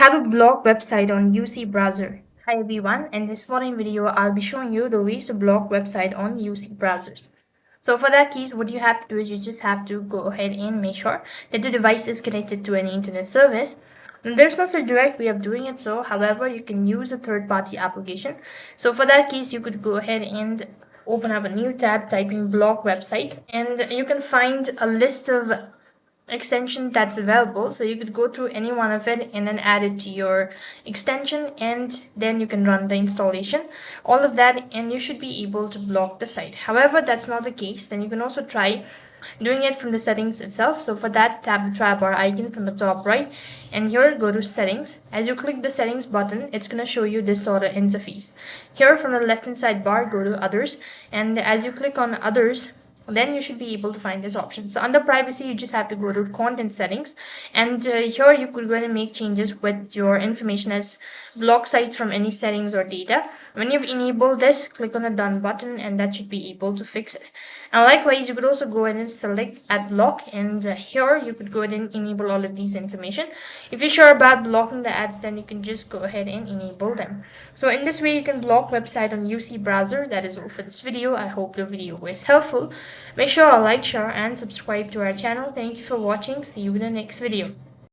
How to block website on UC browser. Hi everyone, in this following video I'll be showing you the ways to block website on UC browsers. So for that keys, what you have to do is you just have to go ahead and make sure that the device is connected to any internet service. And there's no such direct way of doing it, so however you can use a third-party application. So for that case you could go ahead and open up a new tab, typing block website, and you can find a list of extension that's available, so you could go through any one of it and then add it to your extension, and then you can run the installation, all of that, and you should be able to block the site. However, that's not the case, then you can also try doing it from the settings itself. So for that, tap the try bar icon from the top right, and here go to settings. As you click the settings button, it's going to show you this sort of interface. Here from the left hand side bar, go to others, and as you click on others, then you should be able to find this option. So under privacy, you just have to go to content settings, and here you could go ahead and make changes with your information as block sites from any settings or data. When you've enabled this, click on the done button, and that should be able to fix it. And likewise, you could also go ahead and select add block, and here you could go ahead and enable all of these information. If you're sure about blocking the ads, then you can just go ahead and enable them. So in this way, you can block website on UC browser. That is all for this video. I hope the video was helpful. Make sure to like, share, and subscribe to our channel. Thank you for watching. See you in the next video.